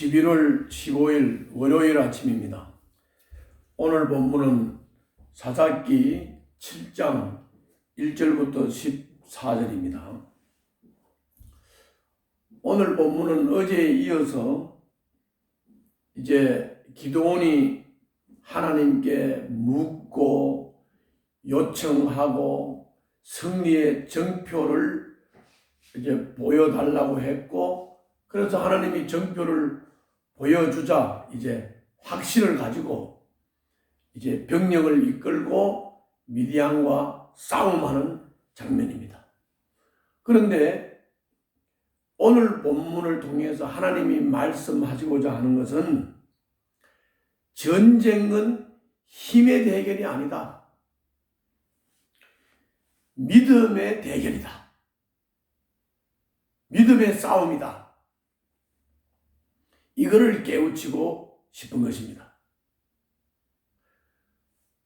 11월 15일 월요일 아침입니다. 오늘 본문은 사사기 7장 1절부터 14절입니다. 오늘 본문은 어제에 이어서 이제 기드온이 하나님께 묻고 요청하고 승리의 정표를 이제 보여달라고 했고, 그래서 하나님이 정표를 보여주자 이제 확신을 가지고 이제 병력을 이끌고 미디안과 싸움하는 장면입니다. 그런데 오늘 본문을 통해서 하나님이 말씀하시고자 하는 것은 전쟁은 힘의 대결이 아니다. 믿음의 대결이다. 믿음의 싸움이다. 이거를 깨우치고 싶은 것입니다.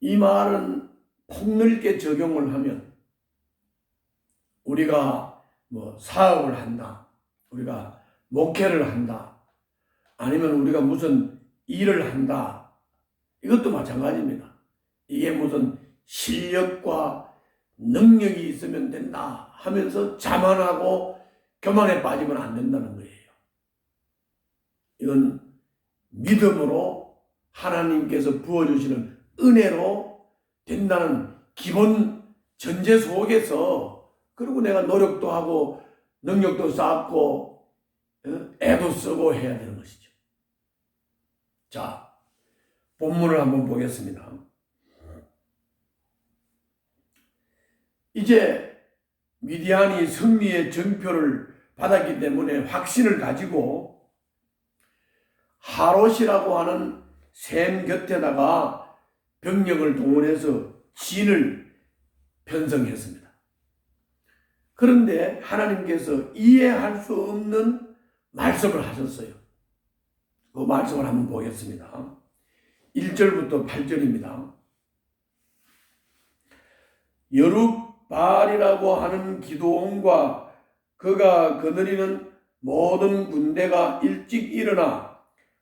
이 말은 폭넓게 적용을 하면 우리가 사업을 한다, 우리가 목회를 한다, 아니면 우리가 무슨 일을 한다, 이것도 마찬가지입니다. 이게 무슨 실력과 능력이 있으면 된다 하면서 자만하고 교만에 빠지면 안 된다는 거예요. 이건 믿음으로 하나님께서 부어주시는 은혜로 된다는 기본 전제 속에서, 그리고 내가 노력도 하고 능력도 쌓고 애도 쓰고 해야 되는 것이죠. 자, 본문을 한번 보겠습니다. 이제 미디안이 승리의 정표를 받았기 때문에 확신을 가지고 하롯이라고 하는 샘 곁에다가 병력을 동원해서 진을 편성했습니다. 그런데 하나님께서 이해할 수 없는 말씀을 하셨어요. 그 말씀을 한번 보겠습니다. 1절부터 8절입니다. 여룹바알이라고 하는 기드온과 그가 거느리는 모든 군대가 일찍 일어나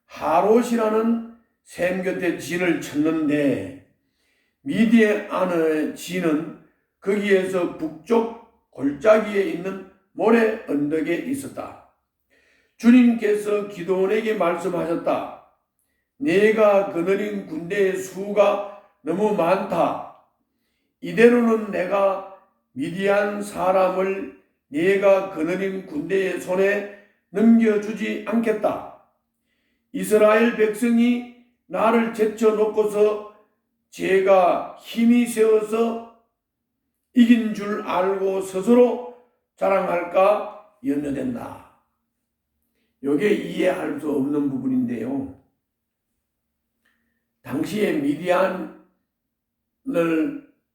하롯이라는 샘 곁에 진을 쳤는데, 미디안의 진은 거기에서 북쪽 골짜기에 있는 모래 언덕에 있었다. 주님께서 기드온에게 말씀하셨다. 네가 거느린 군대의 수가 너무 많다. 이대로는 내가 미디안 사람을 네가 거느린 군대의 손에 넘겨주지 않겠다. 이스라엘 백성이 나를 제쳐놓고서 제가 힘이 세워서 이긴 줄 알고 스스로 자랑할까 염려된다. 이게 이해할 수 없는 부분인데요. 당시에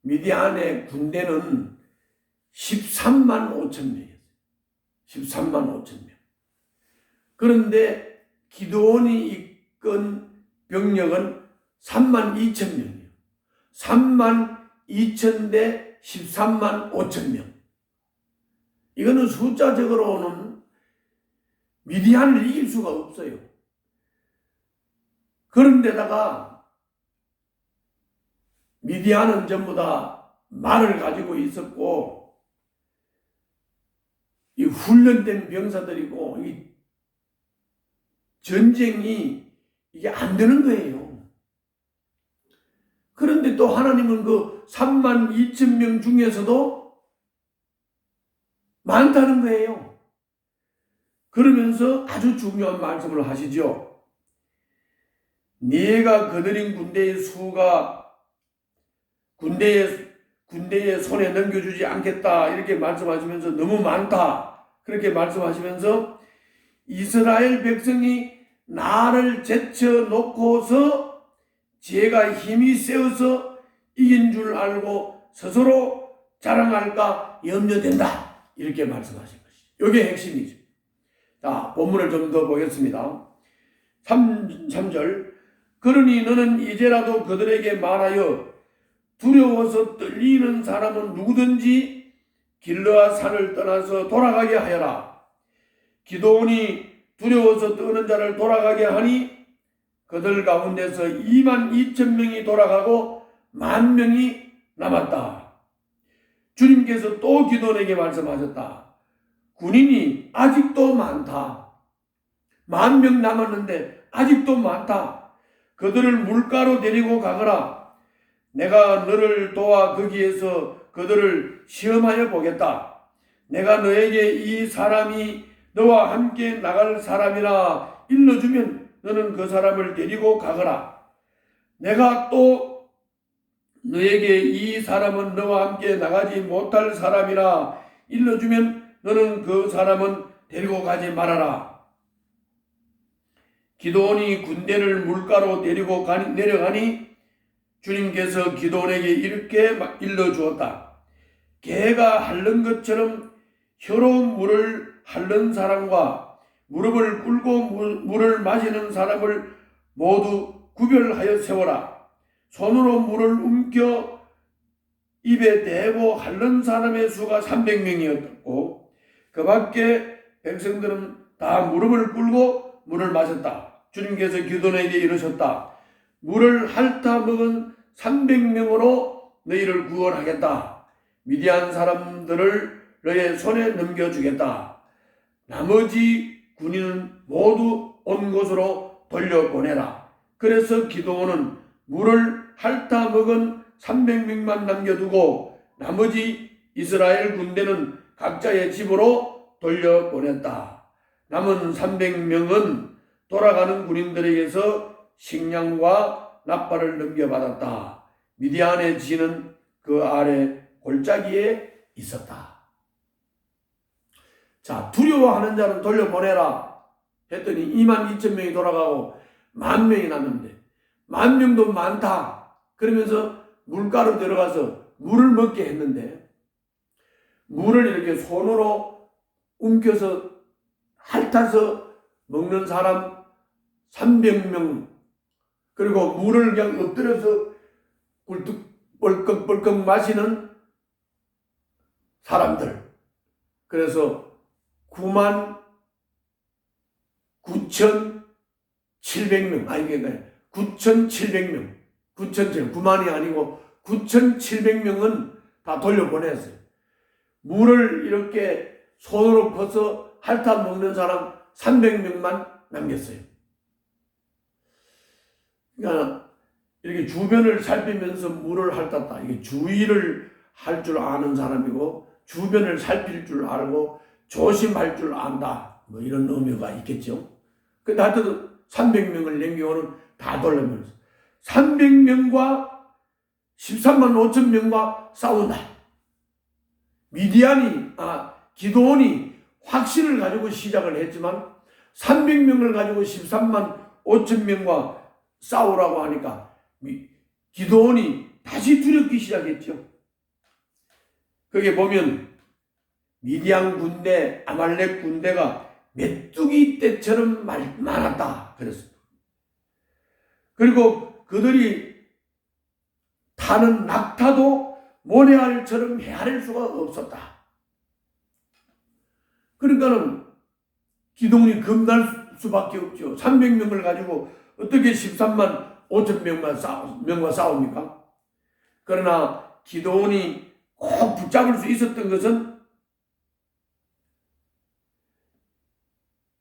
미디안의 군대는 13만 5천 명이었어요. 13만 5천 명. 그런데 기드온이 이끈 병력은 3만 2천 명이에요. 3만 2천 대 13만 5천 명. 이거는 숫자적으로는 미디안을 이길 수가 없어요. 그런데다가 미디안은 전부 다 말을 가지고 있었고, 이 훈련된 병사들이고, 이 전쟁이 이게 안 되는 거예요. 그런데 또 하나님은 그 3만 2천 명 중에서도 많다는 거예요. 그러면서 아주 중요한 말씀을 하시죠. 네가 거느린 군대의 수가 군대의 손에 넘겨주지 않겠다, 이렇게 말씀하시면서 너무 많다, 그렇게 말씀하시면서 이스라엘 백성이 나를 제쳐놓고서 제가 힘이 세워서 이긴 줄 알고 스스로 자랑할까 염려된다, 이렇게 말씀하신 것이죠. 이게 핵심이죠. 자, 본문을 좀 더 보겠습니다. 3절. 그러니 너는 이제라도 그들에게 말하여 두려워서 떨리는 사람은 누구든지 길르앗 산을 떠나서 돌아가게 하여라. 기드온이 두려워서 떠는 자를 돌아가게 하니 그들 가운데서 22,000명이 돌아가고 10,000명이 남았다. 주님께서 또 기도원에게 말씀하셨다. 군인이 아직도 많다. 10,000명 남았는데 아직도 많다. 그들을 물가로 데리고 가거라. 내가 너를 도와 거기에서 그들을 시험하여 보겠다. 내가 너에게 이 사람이 너와 함께 나갈 사람이라 일러주면 너는 그 사람을 데리고 가거라. 내가 또 너에게 이 사람은 너와 함께 나가지 못할 사람이라 일러주면 너는 그 사람은 데리고 가지 말아라. 기드온이 군대를 물가로 데리고 내려가니 주님께서 기드온에게 이렇게 일러주었다. 개가 핥는 것처럼 혀로 물을 핥는 사람과 무릎을 꿇고 물을 마시는 사람을 모두 구별하여 세워라. 손으로 물을 움켜 입에 대고 핥는 사람의 수가 300명이었고 그 밖에 백성들은 다 무릎을 꿇고 물을 마셨다. 주님께서 기드온에게 이르셨다. 물을 핥아 먹은 300명으로 너희를 구원하겠다. 미디안 사람들을 너의 손에 넘겨주겠다. 나머지 군인은 모두 온 곳으로 돌려보내라. 그래서 기드온은 물을 핥아 먹은 300명만 남겨두고 나머지 이스라엘 군대는 각자의 집으로 돌려보냈다. 남은 300명은 돌아가는 군인들에게서 식량과 납발을 넘겨받았다. 미디안의 지는 그 아래 골짜기에 있었다. 자, 두려워하는 자는 돌려보내라 했더니 22,000명이 돌아가고 10,000명이 남는데 10,000명도 많다. 그러면서 물가로 들어가서 물을 먹게 했는데 물을 이렇게 손으로 움켜서 핥아서 먹는 사람 300명, 그리고 물을 그냥 엎드려서 뻘꺽뻘꺽 마시는 사람들. 그래서 99,700명, 아니, 9,700명, 9만이 아니고 9,700명은 다 돌려보냈어요. 물을 이렇게 손으로 퍼서 핥아 먹는 사람 300명만 남겼어요. 그러니까 이렇게 주변을 살피면서 물을 핥았다. 이게 주의를 할 줄 아는 사람이고 주변을 살필 줄 알고 조심할 줄 안다. 뭐 이런 의미가 있겠죠. 근데 하여튼 300명을 남겨오는 다 돌려면서 300명과 13만 5천 명과 싸운다. 기드온이 확신을 가지고 시작을 했지만 300명을 가지고 13만 5천 명과 싸우라고 하니까 기드온이 다시 두렵기 시작했죠. 거기에 보면 미디안 군대, 아말렉 군대가 메뚜기 떼처럼 많았다 그랬습니다. 그리고 그들이 타는 낙타도 모래알처럼 헤아릴 수가 없었다. 그러니까는 기드온이 겁날 수밖에 없죠. 300명을 가지고 어떻게 13만 5천 명과 싸웁니까? 그러나 기드온이 꼭 붙잡을 수 있었던 것은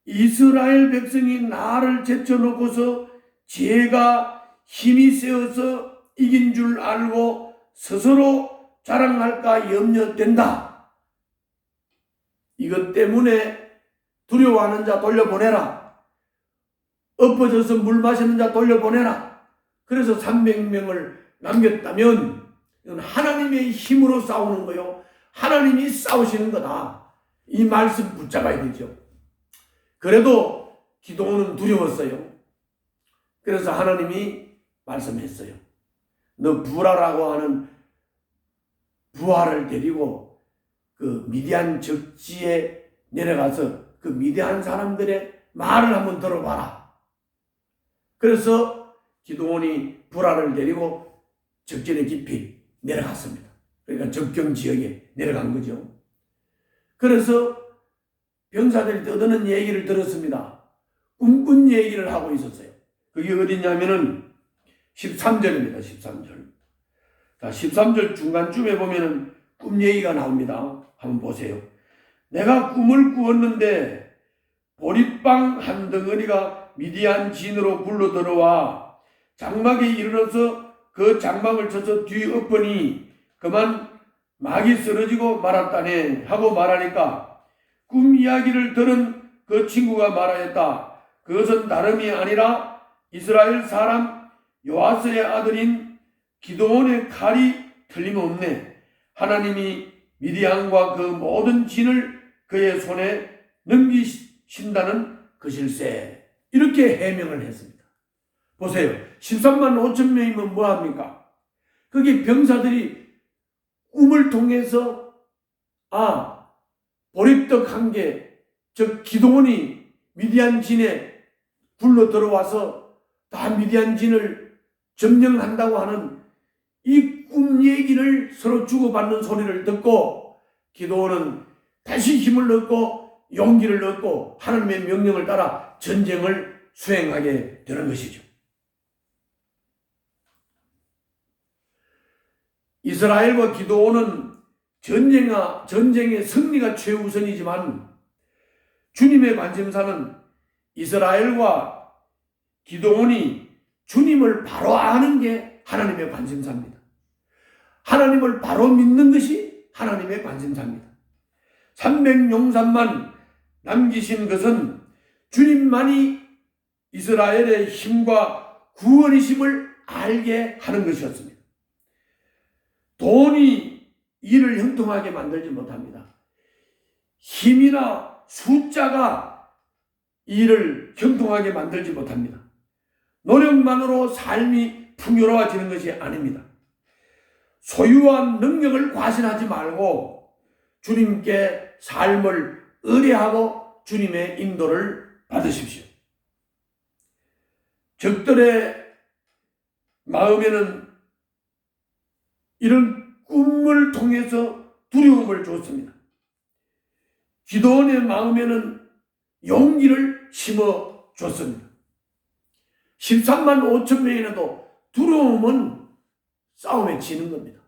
이스라엘 백성이 나를 제쳐놓고서 제가 힘이 세어서 이긴 줄 알고 스스로 자랑할까 염려된다. 이것 때문에 두려워하는 자 돌려보내라. 엎어져서 물 마시는 자 돌려보내라. 그래서 300명을 남겼다면 이건 하나님의 힘으로 싸우는 거요. 하나님이 싸우시는 거다. 이 말씀 붙잡아야 되죠. 그래도 기드온은 두려웠어요. 그래서 하나님이 말씀했어요. 너 부라라고 하는 부하를 데리고 그 미디안 적지에 내려가서 그 미디안 사람들의 말을 한번 들어봐라. 그래서 기드온이 부라를 데리고 적진에 깊이 내려갔습니다. 그러니까 적경 지역에 내려간 거죠. 그래서 병사들이 떠드는 얘기를 들었습니다. 꿈꾼 얘기를 하고 있었어요. 그게 어디냐면은 13절입니다. 13절. 자, 13절 중간쯤에 보면은 꿈 얘기가 나옵니다. 한번 보세요. 내가 꿈을 꾸었는데 보리빵 한 덩어리가 미디안 진으로 굴러 들어와 장막에 이르러서 그 장막을 쳐서 뒤엎으니 그만 막이 쓰러지고 말았다네 하고 말하니까 꿈 이야기를 들은 그 친구가 말하였다. 그것은 다름이 아니라 이스라엘 사람 요아스의 아들인 기드온의 칼이 틀림없네. 하나님이 미디안과 그 모든 진을 그의 손에 넘기신다는 것일세. 이렇게 해명을 했습니다. 보세요. 13만 5천 명이면 뭐합니까? 거기 병사들이 꿈을 통해서 보리떡 한 개, 즉 기드온이 미디안 진에 굴러 들어와서 다 미디안 진을 점령한다고 하는 이 꿈 얘기를 서로 주고받는 소리를 듣고 기드온은 다시 힘을 얻고 용기를 얻고 하나님의 명령을 따라 전쟁을 수행하게 되는 것이죠. 이스라엘과 기드온은 전쟁의 승리가 최우선이지만 주님의 관심사는 이스라엘과 기드온이 주님을 바로 아는 게 하나님의 관심사입니다. 하나님을 바로 믿는 것이 하나님의 관심사입니다. 300용사만 남기신 것은 주님만이 이스라엘의 힘과 구원이심을 알게 하는 것이었습니다. 돈이 일을 형통하게 만들지 못합니다. 힘이나 숫자가 일을 형통하게 만들지 못합니다. 노력만으로 삶이 풍요로워지는 것이 아닙니다. 소유한 능력을 과신하지 말고 주님께 삶을 의뢰하고 주님의 인도를 받으십시오. 적들의 마음에는 이런 꿈을 통해서 두려움을 줬습니다. 기드온의 마음에는 용기를 심어 줬습니다. 13만 5천 명이라도 두려움은 싸움에 지는 겁니다.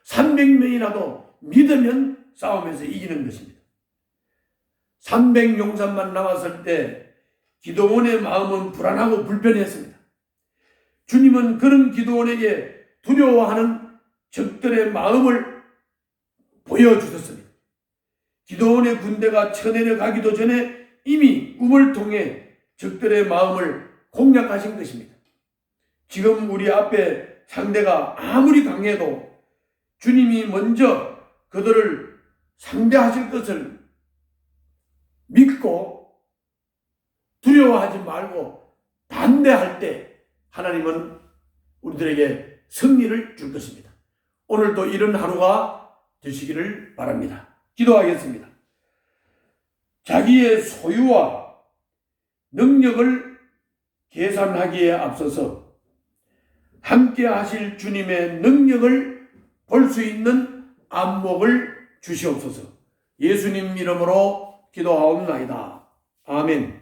300명이라도 믿으면 싸움에서 이기는 것입니다. 300용사만 남았을 때 기드온의 마음은 불안하고 불편했습니다. 주님은 그런 기드온에게 두려워하는 적들의 마음을 보여주셨습니다. 기드온의 군대가 쳐내려가기도 전에 이미 꿈을 통해 적들의 마음을 공략하신 것입니다. 지금 우리 앞에 상대가 아무리 강해도 주님이 먼저 그들을 상대하실 것을 믿고 두려워하지 말고 반대할 때 하나님은 우리들에게 승리를 줄 것입니다. 오늘도 이런 하루가 되시기를 바랍니다. 기도하겠습니다. 자기의 소유와 능력을 계산하기에 앞서서 함께 하실 주님의 능력을 볼 수 있는 안목을 주시옵소서. 예수님 이름으로 기도하옵나이다. 아멘.